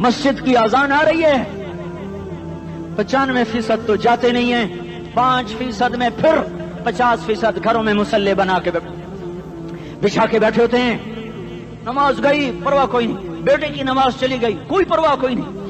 مسجد کی اذان آ رہی ہے، 95% تو جاتے نہیں ہیں، 5% میں پھر 50% گھروں میں مصلی بنا کے بچھا کے بیٹھے ہوتے ہیں. نماز گئی پرواہ کوئی نہیں، بیٹے کی نماز چلی گئی کوئی پرواہ کوئی نہیں.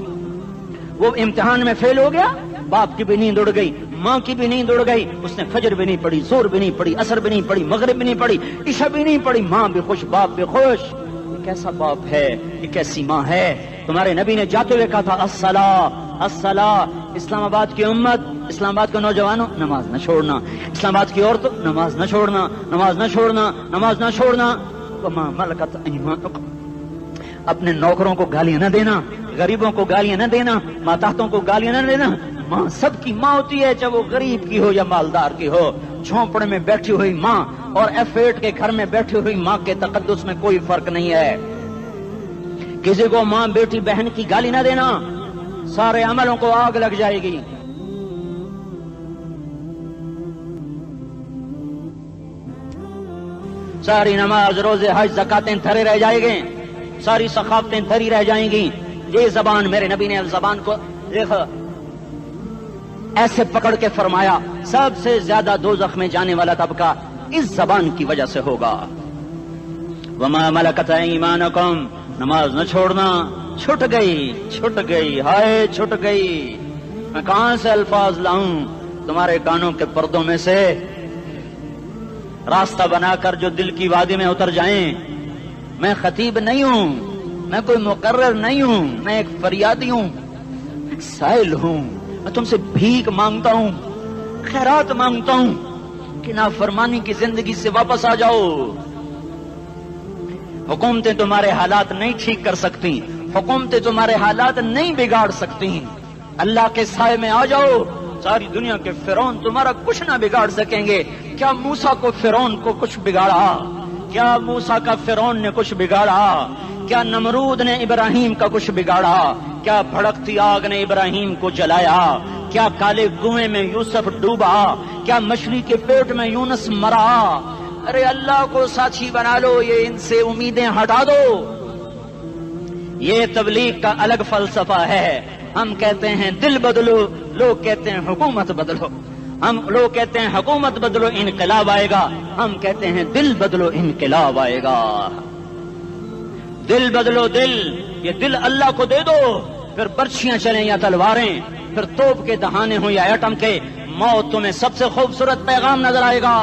وہ امتحان میں فیل ہو گیا، باپ کی بھی نیند اڑ گئی، ماں کی بھی نیند اڑ گئی، اس نے فجر بھی نہیں پڑھی، ظہر بھی نہیں پڑھی، عصر بھی نہیں پڑھی، مغرب بھی نہیں پڑھی، عشاء بھی نہیں پڑھی. ماں بھی خوش باپ بھی خوش. یہ کیسا باپ ہے، یہ کیسی ماں ہے. تمہارے نبی نے جاتے ہوئے کہا تھا الصلاۃ الصلاۃ. اسلام آباد کی امت، اسلام آباد کے نوجوانوں، نماز نہ چھوڑنا. اسلام آباد کی عورتوں، نماز نہ چھوڑنا، نماز نہ چھوڑنا، نماز نہ چھوڑنا. وما ملکت ایمانکم. اپنے نوکروں کو گالیاں نہ دینا، غریبوں کو گالیاں نہ دینا، ماتحتوں کو گالیاں نہ دینا. ماں سب کی ماں ہوتی ہے، چاہے وہ غریب کی ہو یا مالدار کی ہو. جھونپڑے میں بیٹھی ہوئی ماں اور F8 کے گھر میں بیٹھی ہوئی ماں کے تقدس میں کوئی فرق نہیں ہے. کسی کو ماں بیٹی بہن کی گالی نہ دینا، سارے عملوں کو آگ لگ جائے گی. ساری نماز روزے حج زکاتیں دھرے رہ جائیں گے، ساری ثقافتیں دھری رہ جائیں گی. یہ زبان، میرے نبی نے زبان کو دیکھا ایسے پکڑ کے فرمایا سب سے زیادہ دوزخ میں جانے والا طبقہ اس زبان کی وجہ سے ہوگا. وما ملکت ایمانکم. نماز نہ چھوڑنا. چھٹ گئی ہائے چھٹ گئی. میں کہاں سے الفاظ لاؤں تمہارے کانوں کے پردوں میں سے، راستہ بنا کر جو دل کی وادی میں اتر جائیں. میں خطیب نہیں ہوں، میں کوئی مقرر نہیں ہوں، میں ایک فریادی ہوں، ایک سائل ہوں. میں تم سے بھیک مانگتا ہوں، خیرات مانگتا ہوں کہ نافرمانی کی زندگی سے واپس آ جاؤ. حکومتیں تمہارے حالات نہیں ٹھیک کر سکتی، حکومتیں تمہارے حالات نہیں بگاڑ سکتی. اللہ کے سائے میں آ جاؤ. ساری دنیا کے فرعون تمہارا کچھ نہ بگاڑ سکیں گے. کیا موسیٰ کو فرعون کو کچھ بگاڑا؟ کیا موسیٰ کا فرعون نے کچھ بگاڑا؟ کیا نمرود نے ابراہیم کا کچھ بگاڑا؟ کیا بھڑکتی آگ نے ابراہیم کو جلایا؟ کیا کالے کنویں میں یوسف ڈوبا؟ کیا مچھلی کے پیٹ میں یونس مرا؟ ارے اللہ کو ساتھی بنا لو، یہ ان سے امیدیں ہٹا دو. یہ تبلیغ کا الگ فلسفہ ہے. ہم کہتے ہیں دل بدلو، لوگ کہتے ہیں حکومت بدلو. لوگ کہتے ہیں حکومت بدلو انقلاب آئے گا، ہم کہتے ہیں دل بدلو انقلاب آئے گا. دل بدلو. دل، یہ دل اللہ کو دے دو. پھر برچیاں چلیں یا تلواریں، پھر توپ کے دہانے ہوں یا ایٹم کے، موت تمہیں سب سے خوبصورت پیغام نظر آئے گا.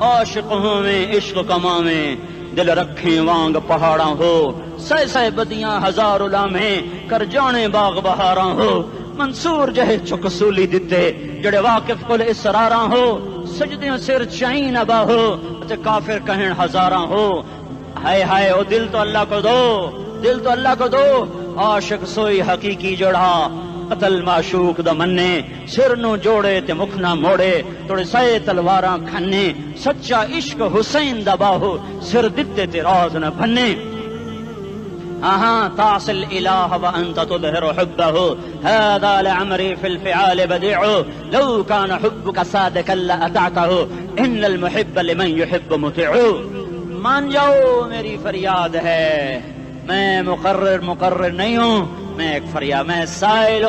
عاشق ہوں میں عشق کما میں، دل رکھیں وانگ پہاڑاں ہو، سہ بدیاں ہزار لامیں، کر جانے باغ بہاراں ہو. منصور جہے چکسولی دتے جڑے واقف کل اسراراں ہو، سجدیاں سر چائیں ابا ہو، کافر کہیں ہزاراں ہو. ہائے ہائے او دل تو اللہ کو دو، دل تو اللہ کو دو. عاشق سوئی حقیقی جڑا، قتل معشوق دا مننے، سر نو جوڑے تے مکھ نہ موڑے، توڑے سائے تلواراں کھنے. سچا عشق حسین دا باہو، سر دتے تے راز نہ بھنے. تعصي الإله وأنت تظهر حبه، هذا لعمري في الفعال بديع، لو كان حبك صادقا لأطعته، إن المحب لمن يحب مطيع. مان جاؤ میری فریاد ہے، میں مقرر نہیں ہوں، میں ایک فریاد، میں سائل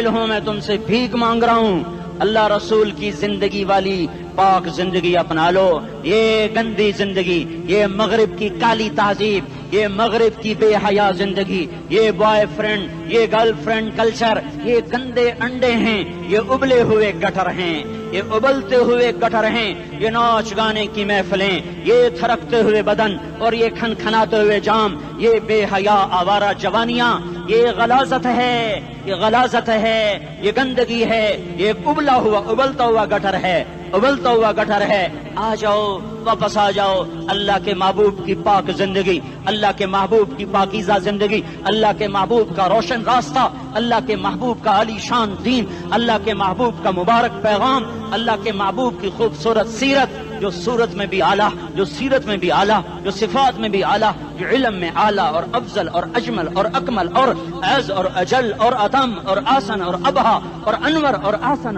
ہوں، میں تم سے بھیک مانگ رہا ہوں. اللہ رسول کی زندگی والی پاک زندگی اپنا لو. یہ گندی زندگی، یہ مغرب کی کالی تہذیب، یہ مغرب کی بے حیا زندگی، یہ بوائے فرینڈ، یہ گرل فرینڈ کلچر، یہ گندے انڈے ہیں، یہ ابلے ہوئے گٹر ہیں، یہ ابلتے ہوئے گٹر ہیں. یہ ناچ گانے کی محفلیں، یہ تھرکتے ہوئے بدن اور یہ کھنکھناتے ہوئے جام، یہ بے حیا آوارہ جوانیاں، یہ غلاظت ہے، یہ غلاظت ہے، یہ گندگی ہے، یہ ابلتا ہوا گٹر ہے، ابلتا ہوا گٹر ہے. آ جاؤ، واپس آ جاؤ. اللہ کے محبوب کی پاک زندگی، اللہ کے محبوب کی پاکیزہ زندگی، اللہ کے محبوب کا روشن راستہ، اللہ کے محبوب کا علی شان دین، اللہ کے محبوب کا مبارک پیغام، اللہ کے محبوب کی خوبصورت سیرت، جو صورت میں بھی اعلیٰ، جو سیرت میں بھی اعلیٰ، جو صفات میں بھی اعلیٰ، جو علم میں اعلیٰ اور افضل اور اجمل اور اکمل اور اعز اور اجل اور اتم اور آسن اور ابہا اور انور اور آسن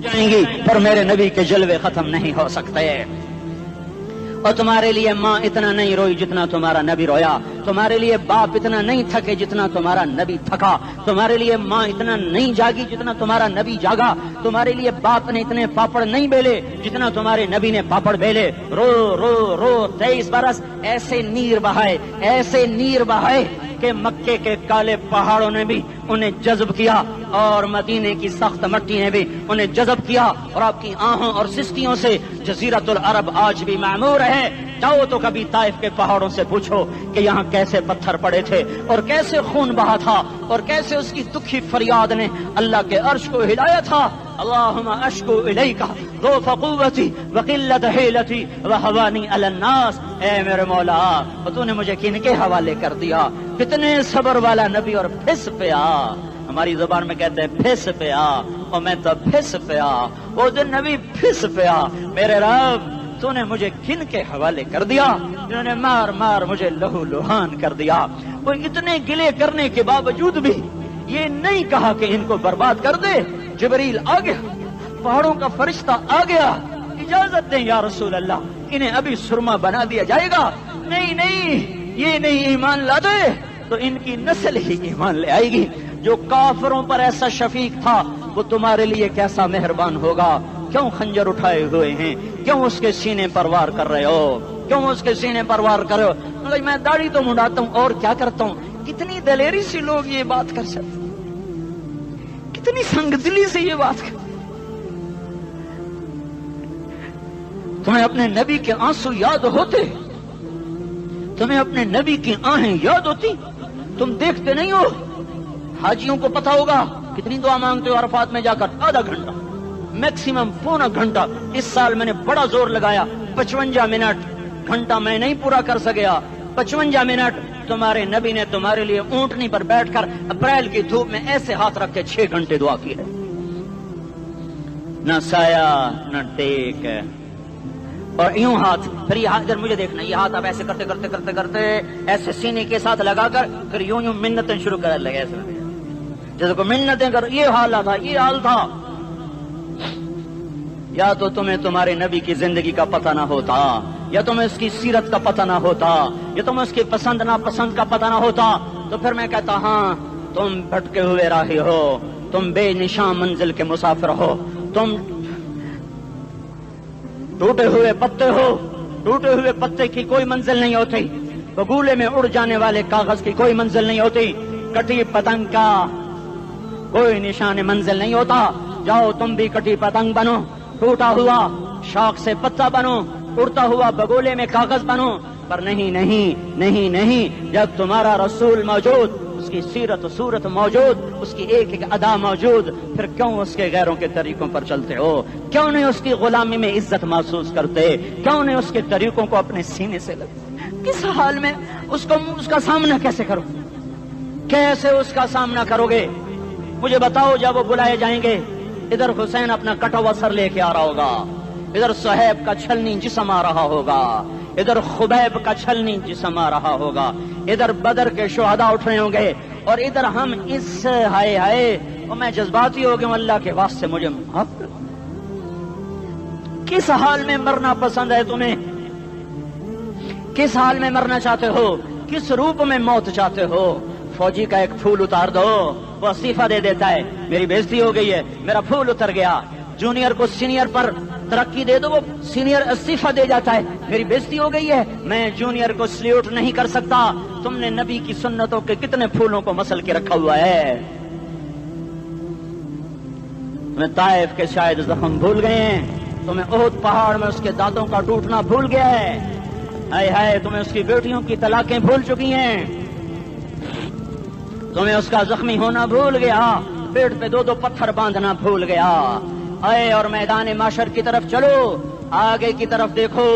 جائیں گی، پر میرے نبی کے جلوے ختم نہیں ہو سکتے. اور تمہارے لیے ماں اتنا نہیں روئی جتنا تمہارا نبی رویا، تمہارے لیے باپ اتنا نہیں تھکے جتنا تمہارا نبی تھکا، تمہارے لیے ماں اتنا نہیں جاگی جتنا تمہارا نبی جاگا، تمہارے لیے باپ نے اتنے پاپڑ نہیں بیلے جتنا تمہارے نبی نے پاپڑ بیلے۔ رو رو رو 23 برس ایسے نیر بہائے، ایسے نیر بہائے کہ مکے کے کالے پہاڑوں نے بھی انہیں جذب کیا اور مدینے کی سخت مٹی نے بھی انہیں جذب کیا، اور آپ کی آہوں اور سستیوں سے جزیرۃ العرب آج بھی معمور ہے۔ جاؤ تو کبھی طائف کے پہاڑوں سے پوچھو کہ یہاں کیسے پتھر پڑے تھے اور کیسے خون بہا تھا اور کیسے اس کی دکھی فریاد نے اللہ کے عرش کو ہلایا تھا۔ اللہم اشکو الیک ضعف قوتی وقلت حیلتی وہوانی علی الناس، اے میرے مولا تو نے مجھے کن کے حوالے کر دیا؟ کتنے صبر والا نبی، اور پھس پیا، ہماری زبان میں کہتے ہیں پھس پیا، اور میں تو پھس پیا، وہ دن نبی پھس پیا، میرے رب تو نے مجھے کن کے حوالے کر دیا جنہوں نے مار مار مجھے لہو لہان کر دیا۔ وہ اتنے گلے کرنے کے باوجود بھی یہ نہیں کہا کہ ان کو برباد کر دے۔ جبریل آ گیا، پہاڑوں کا فرشتہ آ گیا، اجازت دیں یا رسول اللہ، انہیں ابھی سرما بنا دیا جائے گا۔ نہیں نہیں، یہ نہیں ایمان لا دے تو ان کی نسل ہی ایمان لے آئے گی۔ جو کافروں پر ایسا شفیق تھا وہ تمہارے لیے کیسا مہربان ہوگا۔ کیوں خنجر اٹھائے ہوئے ہیں؟ کیوں اس کے سینے پر وار کر رہے ہو؟ کیوں اس کے سینے پر وار کر رہے ہو؟ میں داڑھی تو منڈاتا ہوں اور کیا کرتا ہوں۔ کتنی دلیری سے لوگ یہ بات کر سکتے، کتنی سنگ دلی سے یہ بات کر۔ تمہیں اپنے نبی کے آنسو یاد ہوتے؟ تمہیں اپنے نبی کی آہیں یاد ہوتی؟ تم دیکھتے نہیں ہو؟ حاجیوں کو پتا ہوگا کتنی دعا مانگتے ہو عرفات میں جا کر؟ آدھا گھنٹہ، میکسیمم پونا گھنٹہ۔ اس سال میں نے بڑا زور لگایا، 55 منٹ، گھنٹہ میں نہیں پورا کر سکیا، 55 منٹ تمہارے نبی نے تمہارے لیے اونٹنی پر بیٹھ کر اپریل کی دھوپ میں ایسے ہاتھ رکھ کے 6 گھنٹے دعا کی ہے۔ نہ سایہ نہ ٹیک، اور یوں ہاتھ، پھر یہ ہاتھ ادھر مجھے دیکھنا، یہ ہاتھ آپ ایسے کرتے کرتے کرتے کرتے ایسے سینے کے ساتھ لگا کر پھر یوں یوں منتیں شروع کر لگے، ایسے جیسے کو منتیں کر۔ یہ حال تھا، یہ حال تھا۔ یا تو تمہیں تمہارے نبی کی زندگی کا پتہ نہ ہوتا، یا تمہیں اس کی سیرت کا پتہ نہ ہوتا، یا تمہیں اس کی پسند ناپسند کا پتہ نہ ہوتا، تو پھر میں کہتا ہاں تم بھٹکے ہوئے راہی ہو، تم بے نشان منزل کے مسافر ہو، تم ٹوٹے ہوئے پتے ہو۔ ٹوٹے ہوئے پتے کی کوئی منزل نہیں ہوتی، بگولے میں اڑ جانے والے کاغذ کی کوئی منزل نہیں ہوتی، کٹی پتنگ کا کوئی نشان منزل نہیں ہوتا۔ جاؤ تم بھی کٹی پتنگ بنو، ٹوٹا ہوا شاخ سے پتا بنو، اڑتا ہوا بگولے میں کاغذ بنو، پر نہیں نہیں نہیں نہیں، جب تمہارا رسول موجود، اس کی سیرت و صورت موجود، اس کی ایک ایک ادا موجود، پھر کیوں اس کے غیروں کے طریقوں پر چلتے ہو؟ کیوں نہیں اس کی غلامی میں عزت محسوس کرتے؟ کیوں نہیں اس کے طریقوں کو اپنے سینے سے لگتے؟ کس حال میں اس کا سامنا کیسے کرو؟ کیسے اس کا سامنا کرو گے؟ مجھے بتاؤ، جب وہ بلائے جائیں گے، ادھر حسین اپنا کٹا ہوا سر لے کے آ رہا ہوگا، ادھر صہیب کا چھلنی جسم آ رہا ہوگا، ادھر خبیب کا چھلنی جسم آ رہا ہوگا، ادھر بدر کے شہداء اٹھ رہے ہوں گے، اور ادھر ہم اس ہائے ہائے، اور میں جذباتی ہو گیا، اللہ کے واسطے مجھے معاف کر۔ کس حال میں مرنا پسند ہے تمہیں؟ کس حال میں مرنا چاہتے ہو؟ کس روپ میں موت چاہتے ہو؟ فوجی کا ایک پھول اتار دو، وہ استعفیٰ دے دیتا ہے، میری بےزتی ہو گئی ہے، میرا پھول اتر گیا۔ جونیئر کو سینئر پر ترقی دے دو، وہ سینئر استعفیٰ دے جاتا ہے، میری بےزتی ہو گئی ہے، میں جونیئر کو سلیوٹ نہیں کر سکتا۔ تم نے نبی کی سنتوں کے کتنے پھولوں کو مسل کے رکھا ہوا ہے؟ تمہیں طائف کے شاید زخم بھول گئے ہیں، تمہیں احد پہاڑ میں اس کے دانتوں کا ٹوٹنا بھول گیا ہے، ہائے ہائے تمہیں اس کی بیٹیوں کی طلاقیں بھول چکی ہیں، تمہیں اس کا زخمی ہونا بھول گیا، پیٹ پہ 2 پتھر باندھنا بھول گیا۔ آئے اور میدان معاشر کی طرف چلو، آگے کی طرف دیکھو۔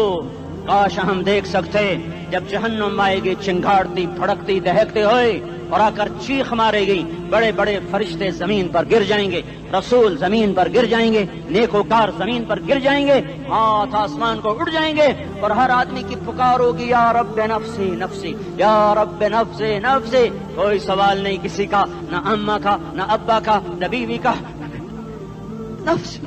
کاش ہم دیکھ سکتے جب جہنم آئے گی چنگاڑتی بھڑکتی دہکتے ہوئے اور آ کر چیخ مارے گی، بڑے بڑے فرشتے زمین پر گر جائیں گے، رسول زمین پر گر جائیں گے، نیکوکار زمین پر گر جائیں گے، ہاتھ آسمان کو اڑ جائیں گے، اور ہر آدمی کی پکار ہوگی، یا رب نفسی نفسی، یا رب نفسی نفسی۔ کوئی سوال نہیں کسی کا، نہ اماں کا، نہ ابا کا، نہ بیوی کا، نفس،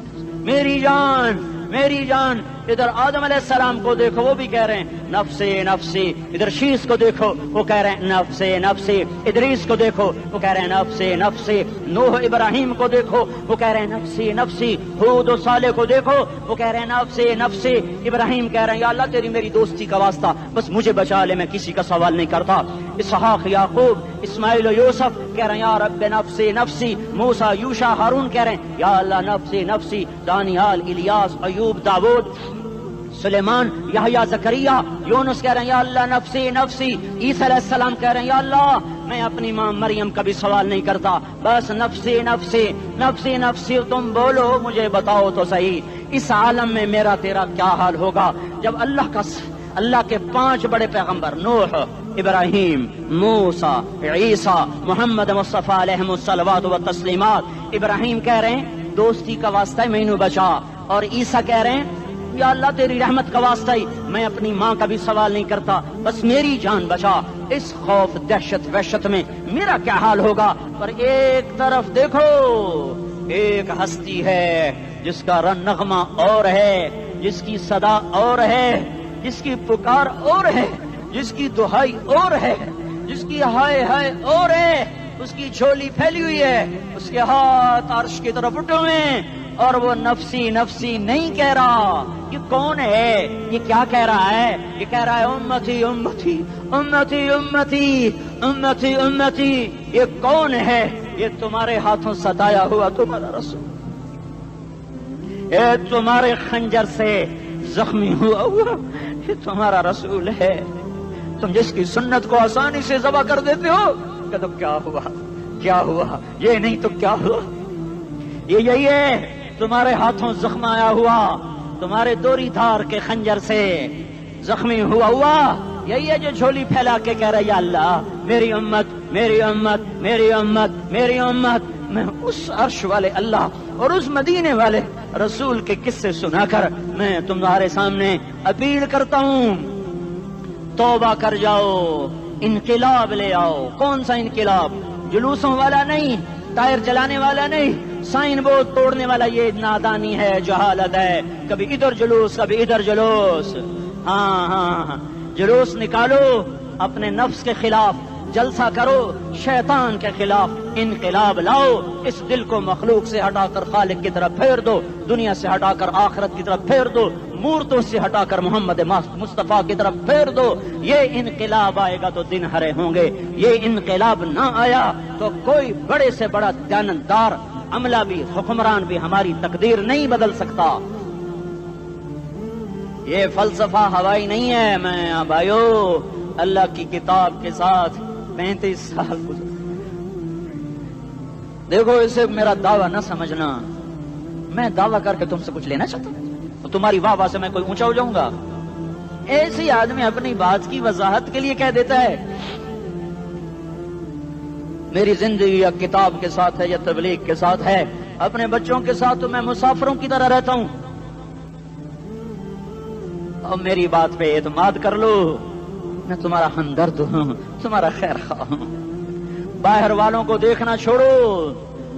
میری جان میری جان۔ ادھر آدم علیہ السلام کو دیکھو وہ بھی کہہ رہے ہیں نفسی نفسی، ادھر شیس کو دیکھو وہ کہہ رہے ہیں نفسی نفسی، ادریس کو دیکھو وہ کہہ رہے ہیں نفسی نفسی، نوح ابراہیم کو دیکھو وہ کہہ رہے ہیں نفسی نفسی، ہود و صالح کو دیکھو وہ کہہ رہے ہیں نفسی نفسی، ابراہیم کہہ رہے ہیں یا اللہ تیری میری دوستی کا واسطہ بس مجھے بچا لے، میں کسی کا سوال نہیں کرتا، اسحاق یعقوب اسماعیل و یوسف کہہ رہے ہیں یا رب نفسی نفسی، موسیٰ یوشع ہارون کہہ رہے ہیں یا اللہ نفسی نفسی، دانیال الیاس ایوب داود سلیمان یحییٰ زکریا یونس کہہ رہے ہیں یا اللہ نفسی نفسی، عیسیٰ علیہ السلام کہہ رہے ہیں یا اللہ میں اپنی ماں مریم کا بھی سوال نہیں کرتا بس نفسی نفسی نفسی نفسی، تم بولو مجھے بتاؤ تو صحیح اس عالم میں میرا تیرا کیا حال ہوگا جب اللہ کے 5 بڑے پیغمبر نوح ابراہیم موسیٰ عیسیٰ محمد مصطفیٰ علیہ الصلوات و تسلیمات، ابراہیم کہہ رہے ہیں دوستی کا واسطہ ہے مینوں بچا، اور عیسیٰ کہہ رہے ہیں یا اللہ تیری رحمت کا واسطہ ہی میں اپنی ماں کا بھی سوال نہیں کرتا بس میری جان بچا، اس خوف دہشت وحشت میں میرا کیا حال ہوگا۔ پر ایک طرف دیکھو ایک ہستی ہے جس کا نغمہ اور ہے، جس کی صدا اور ہے، جس کی پکار اور ہے، جس کی دہائی اور ہے، جس کی ہائے ہائے اور ہے، اس کی جھولی پھیلی ہوئی ہے، اس کے ہاتھ عرش کی طرف اٹھے ہوئے ہیں اور وہ نفسی نفسی نہیں کہہ رہا۔ یہ کون ہے؟ یہ کیا کہہ رہا ہے؟ یہ کہہ رہا ہے امتی امتی امتی امتی امتی امتی۔ یہ کون ہے؟ یہ تمہارے ہاتھوں ستایا ہوا تمہارا رسول، یہ تمہارے خنجر سے زخمی ہوا یہ تمہارا رسول ہے، تم جس کی سنت کو آسانی سے ذبح کر دیتے ہو کہ تو کیا ہوا کیا ہوا، یہ نہیں تو کیا ہوا، یہ یہی ہے تمہارے ہاتھوں زخم آیا ہوا، تمہارے دوری دھار کے خنجر سے زخمی ہوا یہی ہے جو جھولی پھیلا کے کہہ رہا ہے یا اللہ میری امت میری امت میری امت میری امت۔ میں اس عرش والے اللہ اور اس مدینے والے رسول کے قصے سنا کر میں تمہارے سامنے اپیل کرتا ہوں توبہ کر جاؤ، انقلاب لے آؤ۔ کون سا انقلاب؟ جلوسوں والا نہیں، ٹائر چلانے والا نہیں، سائن بورڈ توڑنے والا، یہ نادانی ہے جہالت ہے، کبھی ادھر جلوس کبھی ادھر جلوس۔ ہاں جلوس نکالو اپنے نفس کے خلاف، جلسہ کرو شیطان کے خلاف، انقلاب لاؤ، اس دل کو مخلوق سے ہٹا کر خالق کی طرف پھیر دو، دنیا سے ہٹا کر آخرت کی طرف پھیر دو، مورتوں سے ہٹا کر محمد مصطفیٰ کی طرف پھیر دو۔ یہ انقلاب آئے گا تو دن ہرے ہوں گے، یہ انقلاب نہ آیا تو کوئی بڑے سے بڑا دیانتدار عملہ بھی حکمران بھی ہماری تقدیر نہیں بدل سکتا۔ یہ فلسفہ ہوائی نہیں ہے۔ میں بھائیو اللہ کی کتاب کے ساتھ 35 سال گزر، دیکھو اسے میرا دعویٰ نہ سمجھنا، میں دعویٰ کر کے تم سے کچھ لینا چاہتا ہوں تو تمہاری واہ سے میں کوئی اونچا ہو جاؤں گا؟ ایسی آدمی اپنی بات کی وضاحت کے لیے کہہ دیتا ہے میری زندگی یا کتاب کے ساتھ ہے یا تبلیغ کے ساتھ ہے، اپنے بچوں کے ساتھ تو میں مسافروں کی طرح رہتا ہوں، اور میری بات پہ اعتماد کر لو، میں تمہارا ہمدرد ہوں، تمہارا خیر خواہ ہوں۔ باہر والوں کو دیکھنا چھوڑو،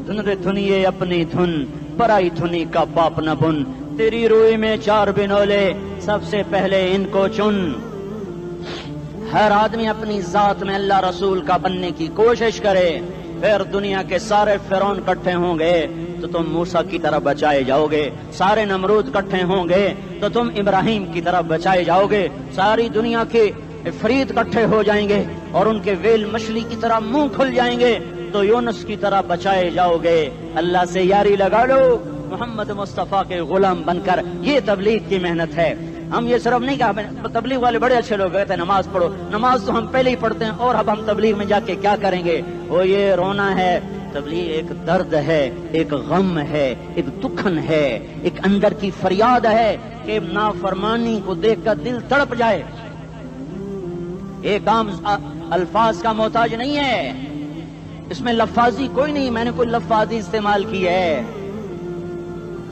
دھنیے اپنی دھن، پرائی دھنی کا باپ نہ بن، تیری روئی میں 4 بنولے، سب سے پہلے ان کو چن۔ ہر آدمی اپنی ذات میں اللہ رسول کا بننے کی کوشش کرے، پھر دنیا کے سارے فرعون اکٹھے ہوں گے تو تم موسیٰ کی طرح بچائے جاؤ گے، سارے نمرود اکٹھے ہوں گے تو تم ابراہیم کی طرح بچائے جاؤ گے، ساری دنیا کے افریت اکٹھے ہو جائیں گے اور ان کے ویل مچھلی کی طرح منہ کھل جائیں گے تو یونس کی طرح بچائے جاؤ گے۔ اللہ سے یاری لگا لو، محمد مصطفیٰ کے غلام بن کر، یہ تبلیغ کی محنت ہے۔ ہم یہ صرف نہیں کہا تبلیغ والے بڑے اچھے لوگ کہتے ہیں نماز پڑھو، نماز تو ہم پہلے ہی پڑھتے ہیں اور اب ہم تبلیغ میں جا کے کیا کریں گے؟ وہ یہ رونا ہے، تبلیغ ایک درد ہے، ایک غم ہے، ایک دکھن ہے، ایک اندر کی فریاد ہے کہ نافرمانی کو دیکھ کر دل تڑپ جائے۔ ایک عام الفاظ کا محتاج نہیں ہے، اس میں لفاظی کوئی نہیں، میں نے کوئی لفاظی استعمال کی ہے،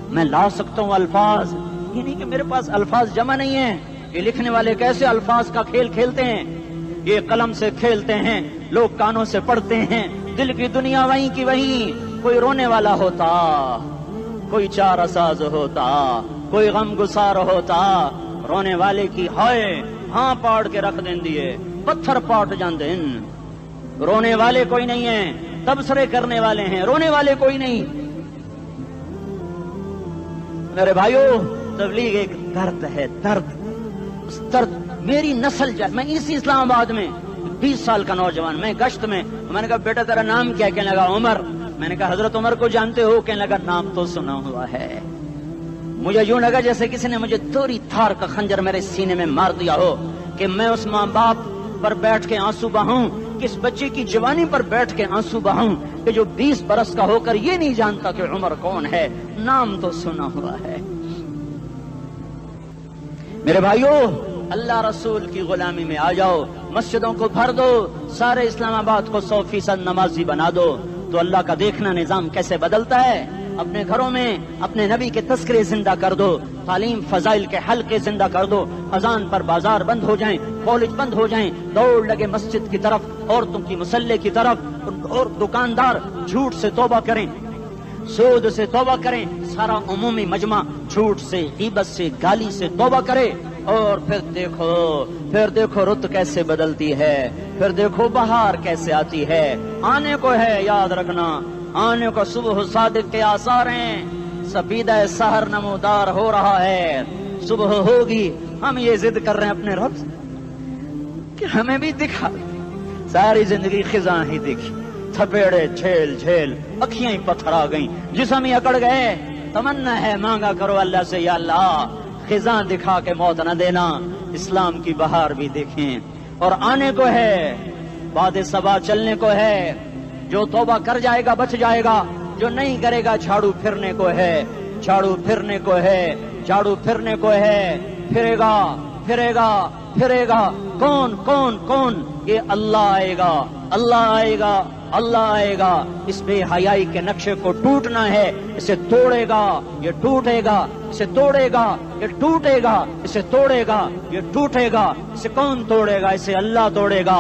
میں لا سکتا ہوں الفاظ، یہ نہیں کہ میرے پاس الفاظ جمع نہیں ہیں۔ یہ لکھنے والے کیسے الفاظ کا کھیل کھیلتے ہیں، یہ قلم سے کھیلتے ہیں، لوگ کانوں سے پڑھتے ہیں، دل کی دنیا وہیں کی وہیں، کوئی رونے والا ہوتا، کوئی چارہ ساز ہوتا، کوئی غم گسار ہوتا رونے والے کی ہائے ہاں پاڑ کے رکھ دیں دیے پتھر پاٹ جاندے رونے والے کوئی نہیں ہیں تبصرے کرنے والے ہیں رونے والے کوئی نہیں میرے بھائیو تبلیغ ایک درد ہے درد اس درد میری نسل میں اسی اسلام آباد میں 20 سال کا نوجوان میں گشت میں نے کہا بیٹا تیرا نام کیا کہنے لگا عمر میں نے کہا حضرت عمر کو جانتے ہو کہنے لگا نام تو سنا ہوا ہے مجھے یوں لگا جیسے کسی نے مجھے توری تھار کا خنجر میرے سینے میں مار دیا ہو کہ میں اس ماں باپ پر بیٹھ کے آنسو بہاؤں کس بچے کی جوانی پر بیٹھ کے آنسو بہاؤں کہ جو 20 برس کا ہو کر یہ نہیں جانتا کہ عمر کون ہے نام تو سنا ہوا ہے میرے بھائیو اللہ رسول کی غلامی میں آ جاؤ مسجدوں کو بھر دو سارے اسلام آباد کو 100% نمازی بنا دو تو اللہ کا دیکھنا نظام کیسے بدلتا ہے اپنے گھروں میں اپنے نبی کے تذکرے زندہ کر دو تعلیم فضائل کے حلقے زندہ کر دو اذان پر بازار بند ہو جائیں کالج بند ہو جائیں دوڑ لگے مسجد کی طرف عورتوں کی مسلح کی طرف اور دکاندار جھوٹ سے توبہ کریں سود سے توبہ کریں سارا عمومی مجمع جھوٹ سے غیبت سے گالی سے توبہ کرے اور پھر دیکھو رت کیسے بدلتی ہے پھر دیکھو بہار کیسے آتی ہے آنے کو ہے یاد رکھنا آنے کو صبح صادق کے آثار ہیں سپیدہ سحر نمودار ہو رہا ہے صبح ہوگی ہم یہ ضد کر رہے ہیں اپنے رب سے کہ ہمیں بھی دکھا ساری زندگی خزاں ہی دیکھی تھپیڑے جھیل جھیل اکھیاں ہی پتھر آ گئیں جسم ہی اکڑ گئے تمنا ہے مانگا کرو اللہ سے یا اللہ خزاں دکھا کے موت نہ دینا اسلام کی بہار بھی دیکھیں اور آنے کو ہے باد صبا چلنے کو ہے جو توبہ کر جائے گا بچ جائے گا جو نہیں کرے گا جھاڑو پھرنے کو ہے جھاڑو پھرنے کو ہے جھاڑو پھرنے کو ہے پھرے گا پھرے گا پھرے گا کون کون کون یہ اللہ آئے گا اللہ آئے گا اللہ آئے گا اس بے حیائی کے نقشے کو ٹوٹنا ہے اسے توڑے گا یہ ٹوٹے گا اسے توڑے گا یہ ٹوٹے گا اسے توڑے گا یہ ٹوٹے گا اسے کون توڑے گا اسے اللہ توڑے گا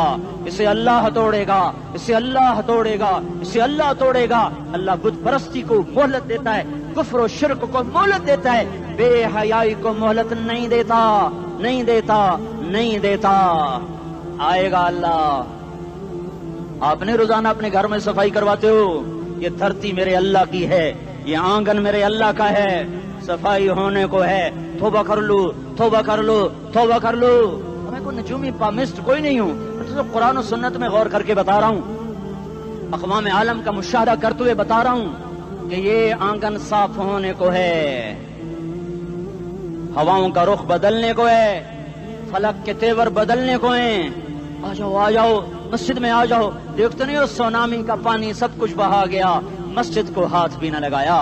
اسے اللہ توڑے گا اسے اللہ توڑے گا اسے اللہ توڑے گا اللہ بت پرستی کو مہلت دیتا ہے کفر و شرک کو مہلت دیتا ہے بے حیائی کو مہلت نہیں دیتا نہیں دیتا نہیں دیتا آئے گا اللہ آپ نے روزانہ اپنے گھر میں صفائی کرواتے ہو یہ دھرتی میرے اللہ کی ہے یہ آنگن میرے اللہ کا ہے صفائی ہونے کو ہے توبہ کر لو توبہ کر لو توبہ کر لو میں کوئی نجومی پامسٹ کوئی نہیں ہوں میں تو قرآن و سنت میں غور کر کے بتا رہا ہوں اقوام عالم کا مشاہدہ کرتے ہوئے بتا رہا ہوں کہ یہ آنگن صاف ہونے کو ہے ہواؤں کا رخ بدلنے کو ہے فلک کے تیور بدلنے کو ہیں آ جاؤ مسجد میں آ جاؤ دیکھتے نہیں ہو سونامی کا پانی سب کچھ بہا گیا مسجد کو ہاتھ بھی نہ لگایا